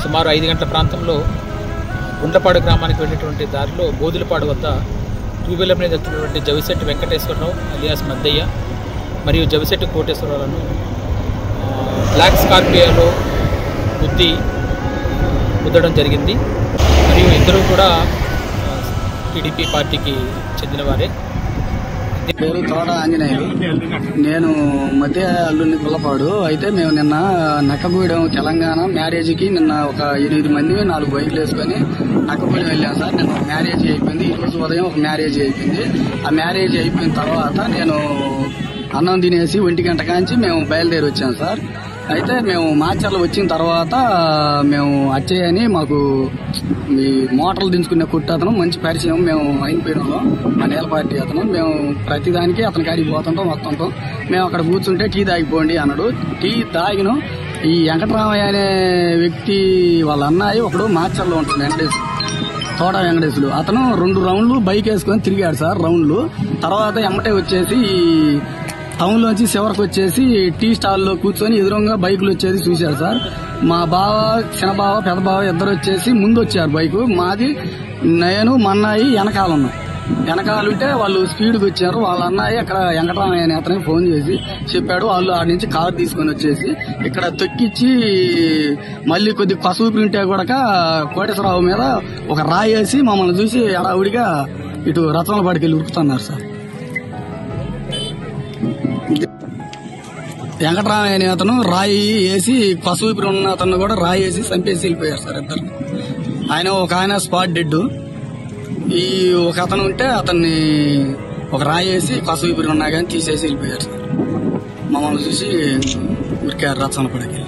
సుమారు 5 గంటల ప్రాంతంలో గుండ్లపాడు గ్రామానికి వెళ్ళేటువంటి దారిలో బోదులపాడు వద్ద 2 వీలర్ మీద వెళ్తున్నటువంటి జవిశెట్టి వెంకటేశ్వరరావు అలియాస్ మద్దయ్య మరియు జవిశెట్టి కోటేశ్వరరావులను బ్లాక్ స్కార్పియోలో గుద్దడం జరిగింది. మరియు ఇద్దరు కూడా టీడీపీ పార్టీకి చెందినవారే. పేరు తోట ఆంజనేయులు. నేను మధ్య అల్లుని గుల్లపాడు. అయితే మేము నిన్న నక్కగూడెం తెలంగాణ మ్యారేజ్కి నిన్న ఒక 8 మంది 4 బైకులు వేసుకొని నక్కగూడెం వెళ్ళాం సార్. నిన్న మ్యారేజ్ అయిపోయింది. ఈరోజు ఉదయం ఒక మ్యారేజ్ అయిపోయింది. ఆ మ్యారేజ్ అయిపోయిన తర్వాత నేను అన్నం తినేసి 1 గంట కాంచి మేము బయలుదేరి వచ్చాం సార్. అయితే మేము మాచర్లు వచ్చిన తర్వాత మేము అచ్చయ్యని మాకు ఈ మోటార్లు దించుకునే అతను మంచి పరిచయం. మేము అయిపోయినాము మా నేల పార్టీ అతను. మేము ప్రతిదానికి అతని కాడికి పోతుంటాం వస్తుంటాం. మేము అక్కడ కూర్చుంటే టీ తాగిపోండి అన్నాడు. టీ తాగిను. ఈ వెంకటరామయ్య అనే వ్యక్తి వాళ్ళ అన్నయ్య ఒకడు మాచర్లో ఉంటాడు, వెంకటేశ్వరు, తోట వెంకటేశ్వరుడు. అతను 2 రౌండ్లు బైక్ వేసుకొని తిరిగాడు సార్ రౌండ్లు. తర్వాత ఎమ్మటే వచ్చేసి టౌన్ లోంచి చివరికి వచ్చేసి టీ స్టాల్లో కూర్చొని ఎదురుగా బైకులు వచ్చేది చూశారు సార్. మా బావ, చిన్న బావ, పెద్ద బావ ఇద్దరు వచ్చేసి ముందు వచ్చారు బైకు. మాది నేను మా అన్నయ్య వెనకాలన్నాం. వెనకాలంటే వాళ్ళు స్పీడ్కి వచ్చారు. వాళ్ళ అన్నయ్య అక్కడ వెంకటరామయ్య అనే అతనికి ఫోన్ చేసి చెప్పాడు. వాళ్ళు ఆడి నుంచి కారు తీసుకొని వచ్చేసి ఇక్కడ తొక్కిచ్చి మళ్ళీ కొద్ది పసుపు ఉంటే కూడా కోటేశ్వరరావు మీద ఒక రాయి వేసి మమ్మల్ని చూసి ఎడావుడిగా ఇటు రత్నాలపాడికి వెళ్ళి ఉరుకుతున్నారు సార్. వెంకటరామయ్య అనే అతను రాయి వేసి పసుపు ఉన్న అతను కూడా రాయి వేసి చంపేసి వెళ్ళిపోయారు సార్ ఇద్దరు. ఆయన స్పాట్ డెడ్. ఈ ఒక అతను ఉంటే అతన్ని ఒక రాయి వేసి పసుపు ఉన్నా కానీ తీసేసి వెళ్ళిపోయారు సార్. మమ్మల్ని చూసి ఉరికారు రత్నాలపాడికి.